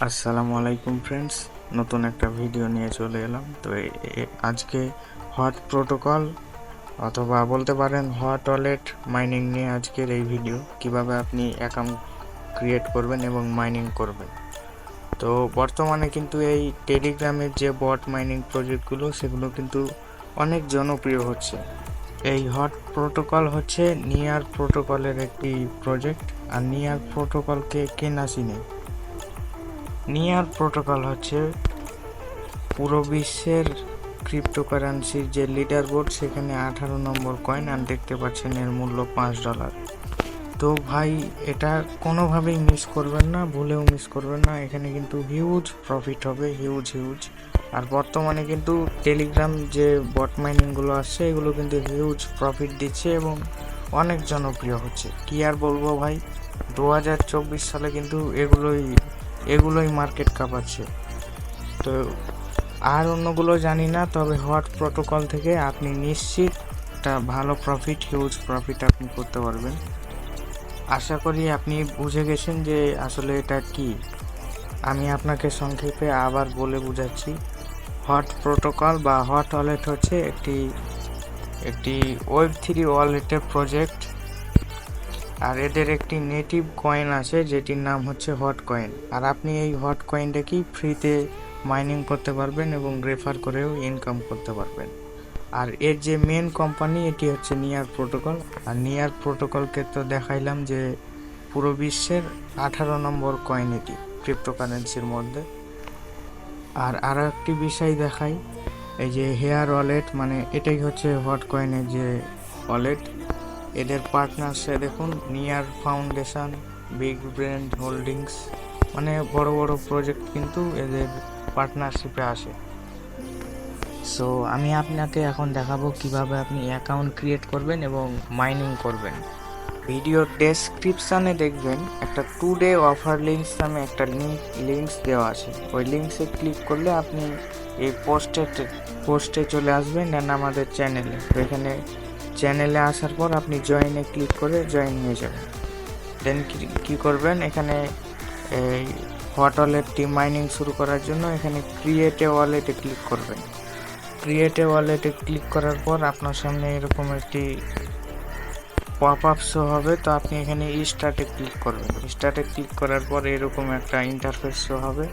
আসসালামু আলাইকুম ফ্রেন্ডস, নতুন একটা ভিডিও নিয়ে চলে এলাম। তো আজকে হট প্রোটোকল অথবা বলতে পারেন হট ওয়ালেট মাইনিং নিয়ে আজকের এই ভিডিও। কিভাবে আপনি অ্যাকাউন্ট ক্রিয়েট করবেন এবং মাইনিং করবেন। তো বর্তমানে কিন্তু এই টেলিগ্রামের যে বট মাইনিং প্রজেক্টগুলো সেগুলো কিন্তু অনেক জনপ্রিয় হচ্ছে। এই হট প্রোটোকল হচ্ছে নিয়ার প্রোটোকলের একটি প্রজেক্ট। আর নিয়ার প্রোটোকলকে কে না চিনে? নিয়ার প্রোটোকল হচ্ছে পুরো বিশ্বের ক্রিপ্টোকারেন্সির যে লিডার বোর্ড, সেখানে 18 নম্বর কয়েন। আর দেখতে পাচ্ছেন এর মূল্য $5। তো ভাই, এটা কোনোভাবেই মিস করবেন না, ভুলেও মিস করবেন না। এখানে কিন্তু হিউজ প্রফিট হবে, হিউজ। আর বর্তমানে কিন্তু টেলিগ্রাম যে বট মাইনিংগুলো আসছে এগুলো কিন্তু হিউজ প্রফিট দিচ্ছে এবং অনেক জনপ্রিয় হচ্ছে। কি আর বলবো ভাই, 2024 সালে কিন্তু এগুলোই মার্কেট কাঁপাচ্ছে। তো আর অন্যগুলো জানি না, তবে হট প্রোটোকল থেকে আপনি নিশ্চিত একটা ভালো প্রফিট, হিউজ প্রফিট আপনি করতে পারবেন। আশা করি আপনি বুঝে গেছেন যে আসলে এটা কি। আমি আপনাকে সংক্ষেপে আবার বলে বুঝাচ্ছি। হট প্রোটোকল বা হট ওয়ালেট হচ্ছে একটি Web3 ওয়ালেটের প্রজেক্ট। আর এদের একটি নেটিভ কয়েন আছে যেটির নাম হচ্ছে হট কয়েন। আর আপনি এই হট কয়েনটাকেই ফ্রিতে মাইনিং করতে পারবেন এবং রেফার করেও ইনকাম করতে পারবেন। আর এর যে মেন কোম্পানি এটি হচ্ছে নিয়ার প্রোটোকল। আর নিয়ার প্রোটোকলকে তো দেখাইলাম যে পুরো বিশ্বের 18 নম্বর কয়েন এটি ক্রিপ্টোকারেন্সির মধ্যে। আর আরও একটি বিষয় দেখাই, এই যে হেয়ার ওয়ালেট, মানে এটাই হচ্ছে হট কয়েনের যে ওয়ালেট। এদের পার্টনার্সে দেখুন, near foundation, big brain holdings, মানে বড় বড় প্রজেক্ট কিন্তু এদের পার্টনারশিপে আসে। সো আমি আপনাকে এখন দেখাবো কিভাবে আপনি অ্যাকাউন্ট ক্রিয়েট করবেন এবং মাইনিং করবেন। ভিডিওর ডেসক্রিপশানে দেখবেন একটা টুডে অফার লিঙ্কস নামে একটা লিঙ্কস দেওয়া আছে। ওই লিঙ্কসে ক্লিক করলে আপনি এই পোস্টে চলে আসবেন অ্যান্ড আমাদের চ্যানেলে। তো এখানে চ্যানেলে আসার পর আপনি জয়েনে ক্লিক করে জয়েন হয়ে যাবেন। দেন কি করবেন, এখানে এই হট ওয়ালেটটি মাইনিং শুরু করার জন্য এখানে ক্রিয়েট এ ওয়ালেটে ক্লিক করবেন। ক্রিয়েট এ ওয়ালেটে ক্লিক করার পর আপনার সামনে এরকম একটি পপ আপ শো হবে। তো আপনি এখানে স্টার্টে ক্লিক করবেন। স্টার্টে ক্লিক করার পর এরকম একটা ইন্টারফেস শো হবে।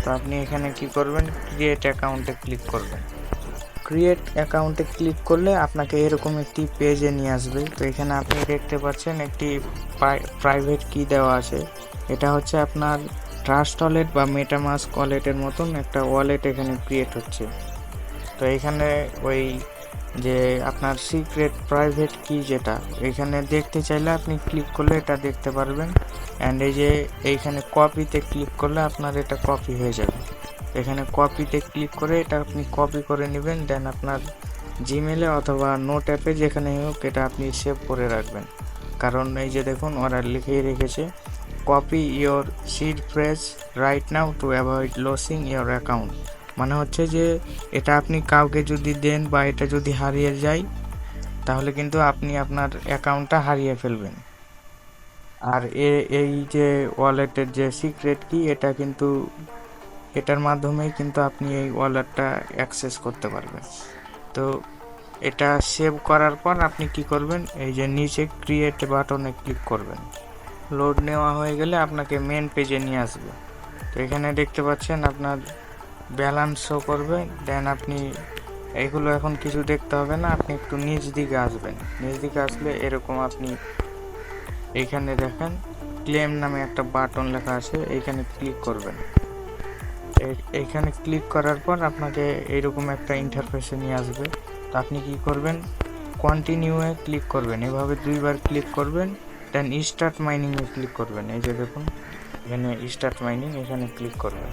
তো আপনি এখানে কি করবেন, ক্রিয়েট অ্যাকাউন্টে ক্লিক করবেন। ক্রিয়েট অ্যাকাউন্টে ক্লিক করলে আপনাকে এরকম একটি পেজে নিয়ে আসবে। তো এখানে আপনি দেখতে পাচ্ছেন একটি প্রাইভেট কি দেওয়া আছে। এটা হচ্ছে আপনার ট্রাস্ট ওয়ালেট বা মেটামাস্ক ওয়ালেটের মতন একটা ওয়ালেট এখানে ক্রিয়েট হচ্ছে। তো এখানে ওই যে আপনার সিক্রেট প্রাইভেট কি যেটা এখানে দেখতে চাইলে আপনি ক্লিক করলে এটা দেখতে পারবেন। অ্যান্ড এই যে এইখানে কপিতে ক্লিক করলে আপনার এটা কপি হয়ে যাবে। এখানে কপিতে ক্লিক করে এটা আপনি কপি করে নেবেন। দেন আপনার জিমেলে অথবা নোট অ্যাপে যেখানে হোক এটা আপনি সেভ করে রাখবেন। কারণ এই যে দেখুন, ওরা লিখেই রেখেছে copy your seed phrase right now to avoid losing your account. মানে হচ্ছে যে এটা আপনি কাউকে যদি দেন বা এটা যদি হারিয়ে যায় তাহলে কিন্তু আপনি আপনার অ্যাকাউন্টটা হারিয়ে ফেলবেন। আর এই যে ওয়ালেটের যে সিক্রেট কি, এটা কিন্তু এটার মাধ্যমেই কিন্তু আপনি এই ওয়ালেটটা অ্যাক্সেস করতে পারবেন। তো এটা সেভ করার পর আপনি কি করবেন, এই যে নিচে ক্রিয়েট বাটনে ক্লিক করবেন। লোড নেওয়া হয়ে গেলে আপনাকে মেন পেজে নিয়ে আসবে। তো এখানে দেখতে পাচ্ছেন আপনার ব্যালেন্স শো করবে। দেন আপনি এইগুলো এখন কিছু দেখতে হবে না, আপনি একটু নিচ দিকে আসবেন। নিচ দিকে আসলে এরকম আপনি এইখানে দেখেন ক্লেম নামে একটা বাটন লেখা আছে, এইখানে ক্লিক করবেন। এইখানে ক্লিক করার পর আপনাকে এইরকম একটা ইন্টারফেসে নিয়ে আসবে। তো আপনি কি করবেন, কন্টিনিউয়ে ক্লিক করবেন, এভাবে 2বার ক্লিক করবেন। দেন স্টার্ট মাইনিংয়ে ক্লিক করবেন। এই যে দেখুন এখানে স্টার্ট মাইনিং, এখানে ক্লিক করবেন।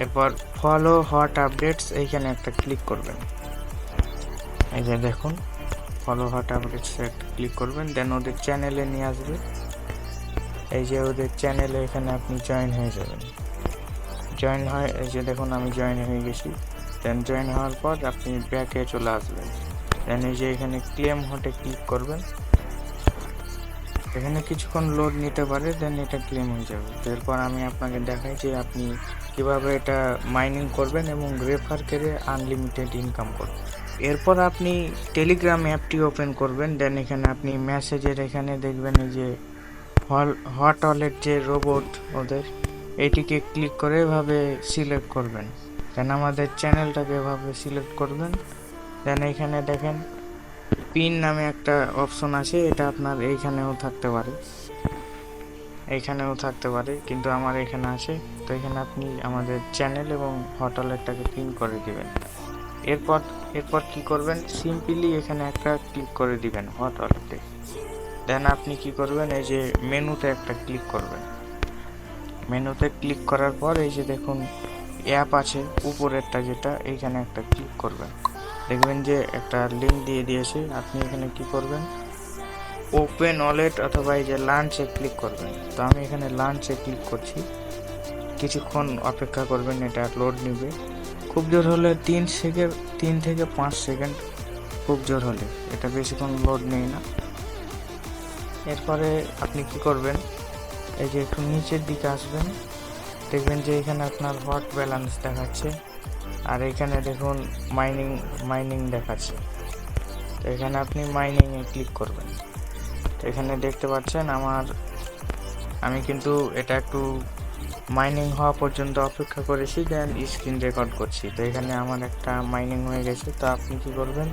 এরপর ফলো হট আপডেটস, এইখানে একটা ক্লিক করবেন। এই যে দেখুন ফলো হট আপডেটস একটা ক্লিক করবেন। দেন ওদের চ্যানেলে নিয়ে আসবে। এই যে ওদের চ্যানেলে এখানে আপনি জয়েন হয়ে যাবেন। জয়েন হয়, এই যে দেখুন আমি জয়েন হয়ে গেছি। দেন জয়েন হওয়ার পর আপনি ব্যাকে চলে আসবেন। দেন এই যে এখানে ক্লেম হটে ক্লিক করবেন। এখানে কিছুক্ষণ লোড নিতে পারে, দেন এটা ক্লেম হয়ে যাবে। তো এরপর আমি আপনাকে দেখাই যে আপনি কিভাবে এটা মাইনিং করবেন এবং রেফার করে আনলিমিটেড ইনকাম করবেন। এরপর আপনি টেলিগ্রাম অ্যাপটি ওপেন করবেন, দেন এখানে আপনি মেসেজের এখানে দেখবেন এই যে হট ওয়ালেট যে রোবট ওদের, এটিকে ক্লিক করে এভাবে সিলেক্ট করবেন। দেন আমাদের চ্যানেলটাকে এভাবে সিলেক্ট করবেন। দেন এখানে দেখেন পিন নামে একটা অপশন আছে, এটা আপনার এইখানেও থাকতে পারে, কিন্তু আমার এখানে আছে। তো এখানে আপনি আমাদের চ্যানেল এবং হট ওয়ালেটটাকে পিন করে দিবেন। এরপর কি করবেন, সিম্পলি এখানে একটা ক্লিক করে দিবেন হট ওয়ালেটে। দেন আপনি কি করবেন, এই যে মেনুতে একটা ক্লিক করবেন। মেনুতে ক্লিক করার পর এই যে দেখুন অ্যাপ আছে উপরেরটা, যেটা এইখানে একটা ক্লিক করবেন। দেখবেন যে একটা লিঙ্ক দিয়ে দিয়েছে। আপনি এখানে কি করবেন, ওপেন ওয়ালেট অথবা এই যে লাঞ্চে ক্লিক করবেন। তো আমি এখানে লাঞ্চে ক্লিক করছি। কিছুক্ষণ অপেক্ষা করবেন, এটা লোড নেবে। খুব জোর হলে 3 থেকে 5 সেকেন্ড, খুব জোর হলে, এটা বেশিক্ষণ লোড নেই না। এরপরে আপনি কি করবেন, এই যে একটু নিচের দিকে আসবেন, দেখবেন যে এখানে আপনার হট ব্যালেন্স দেখাচ্ছে, আর এখানে দেখুন মাইনিং দেখাচ্ছে। তো এখানে আপনি মাইনিংয়ে ক্লিক করবেন। তো এখানে দেখতে পাচ্ছেন আমি কিন্তু এটা একটু মাইনিং হওয়া পর্যন্ত অপেক্ষা করেছি, দেন স্ক্রিন রেকর্ড করছি। তো এখানে আমার একটা মাইনিং হয়ে গেছে। তো আপনি কি করবেন,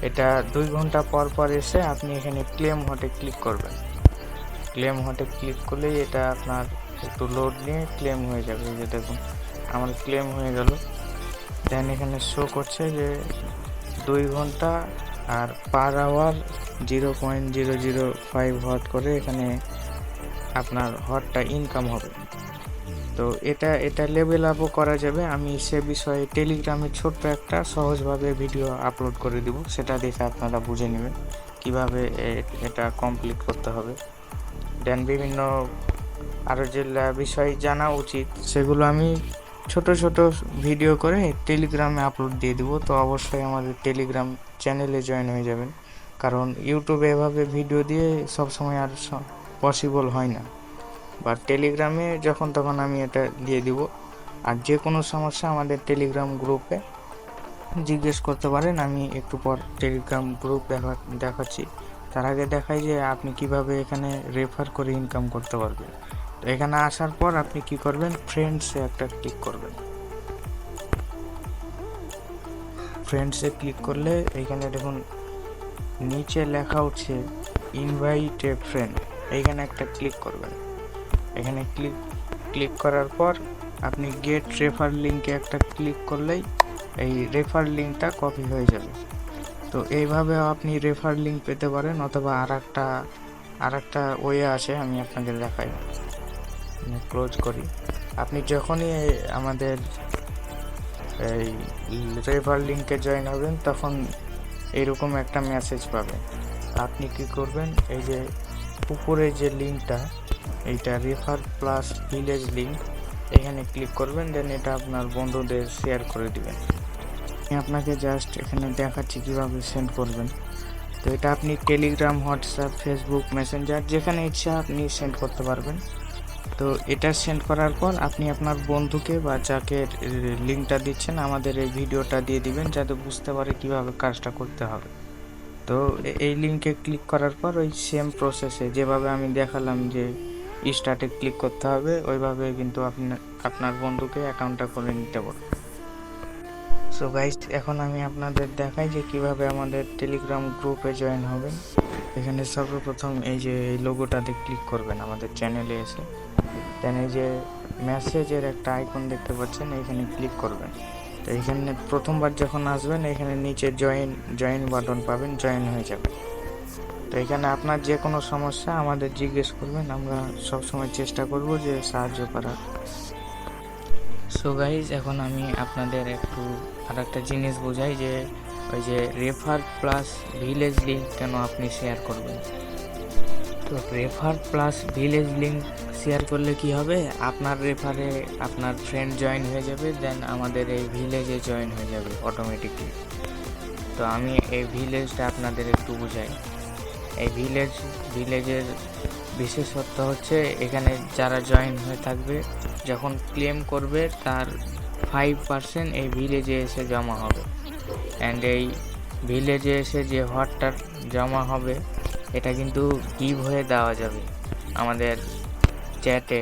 এটা 2 ঘন্টা পর এসে আপনি এখানে ক্লেম হটে ক্লিক করবেন। ক্লেম হটে ক্লিক করলেই এটা আপনার একটু লোড নিয়ে ক্লেম হয়ে যাবে। এই যে দেখুন আমার ক্লেম হয়ে গেল। দেন এখানে শো করছে যে 2 ঘন্টা আর পার আওয়ার 0.005 হট করে এখানে আপনার হটটা ইনকাম হবে। তো এটা লেভেল আপও করা যাবে। আমি সে বিষয়ে টেলিগ্রামে ছোট্ট একটা সহজভাবে ভিডিও আপলোড করে দিব, সেটা দেখে আপনারা বুঝে নেবেন কিভাবে এটা কমপ্লিট করতে হবে। দেন বিভিন্ন আরও যে বিষয় জানা উচিত সেগুলো আমি ছোট ভিডিও করে টেলিগ্রামে আপলোড দিয়ে দিব। তো অবশ্যই আমাদের টেলিগ্রাম চ্যানেলে জয়েন হয়ে যাবেন, কারণ ইউটিউবে এভাবে ভিডিও দিয়ে সবসময় আর পসিবল হয় না। বা টেলিগ্রামে যখন তখন আমি এটা দিয়ে দিব। আর যে কোনো সমস্যা আমাদের টেলিগ্রাম গ্রুপে জিজ্ঞেস করতে পারেন। আমি একটু পর টেলিগ্রাম গ্রুপ দেখাচ্ছি। তার আগে দেখাই যে আপনি কিভাবে এখানে রেফার করে ইনকাম করতে পারবেন। তো এখানে আসার পর আপনি কি করবেন, ফ্রেন্ডসে একটা ক্লিক করবেন। ফ্রেন্ডসে ক্লিক করলে এইখানে দেখুন নিচে লেখা উঠছে ইনভাইট এ ফ্রেন্ড, এইখানে একটা ক্লিক করবেন। এখানে ক্লিক করার পর আপনি গেট রেফার লিঙ্কে একটা ক্লিক করলেই এই রেফার লিঙ্কটা কপি হয়ে যাবে। তো এইভাবে আপনি রেফার লিঙ্ক পেতে পারেন, অথবা আর একটা ওয়ে আছে, আমি আপনাকে দেখাই। ক্লোজ করি। আপনি যখনই আমাদের এই রেফার লিঙ্কে জয়েন হবেন তখন এরকম একটা মেসেজ পাবেন। আপনি কি করবেন, এই যে উপরে যে লিঙ্কটা, এইটা রেফার প্লাস ভিলেজ লিঙ্ক, এখানে ক্লিক করবেন। দেন এটা আপনার বন্ধুদের শেয়ার করে দিবেন। আমি আপনাকে জাস্ট এখানে দেখাচ্ছি কিভাবে সেন্ড করবেন। তো এটা আপনি টেলিগ্রাম, হোয়াটসঅ্যাপ, ফেসবুক, মেসেঞ্জার, যেখানে ইচ্ছা আপনি সেন্ড করতে পারবেন। তো এটা সেন্ড করার পর আপনি আপনার বন্ধুকে বা যাকে লিঙ্কটা দিচ্ছেন আমাদের এই ভিডিওটা দিয়ে দিবেন, যাতে বুঝতে পারে কিভাবে কাজটা করতে হবে। তো এই লিঙ্কে ক্লিক করার পর ওই সেম প্রসেসে যেভাবে আমি দেখালাম যে স্টার্টে ক্লিক করতে হবে, ওইভাবে কিন্তু আপনার বন্ধুকে অ্যাকাউন্টটা করে নিতে পারবেন। সো গাইস, এখন আমি আপনাদের দেখাই যে কিভাবে আমাদের টেলিগ্রাম গ্রুপে জয়েন হবেন। এখানে সর্বপ্রথম এই যে এই লোগোটাতে ক্লিক করবেন আমাদের চ্যানেলে এসে। দেন এই যে মেসেজের একটা আইকন দেখতে পাচ্ছেন, এখানে ক্লিক করবেন। তো এখানে প্রথমবার যখন আসবেন এখানে নিচে জয়েন বাটন পাবেন, জয়েন হয়ে যাবে। তো এখানে আপনার যে কোনো সমস্যা আমাদের জিজ্ঞেস করবেন, আমরা সবসময় চেষ্টা করব যে সাহায্য করার। সো গাইজ, এখন আমি আপনাদের আর একটা জিনিস বোঝাই যে ওই যে রেফার প্লাস ভিলেজ লিঙ্ক কেন আপনি শেয়ার করবেন। তো refer plus village link share করলে কি হবে, আপনার রেফারে আপনার ফ্রেন্ড জয়েন হয়ে যাবে, দেন আমাদের এই ভিলেজে জয়েন হয়ে যাবে অটোমেটিকলি। তো আমি এই ভিলেজটা আপনাদের একটু বোঝাই। এই ভিলেজের বিশেষত্ব হচ্ছে এখানে যারা জয়েন হয়ে থাকবে যখন ক্লেম করবে তার 5% এই ভিলেজে এসে জমা হবে। অ্যান্ড এই ভিলেজে এসে যে হটটা জমা হবে এটা কিন্তু গিভ হয়ে দেওয়া যাবে আমাদের চ্যাটে,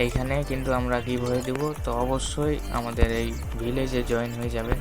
এইখানে কিন্তু আমরা গিভ হয়ে দেবো। তো অবশ্যই আমাদের এই ভিলেজে জয়েন হয়ে যাবেন।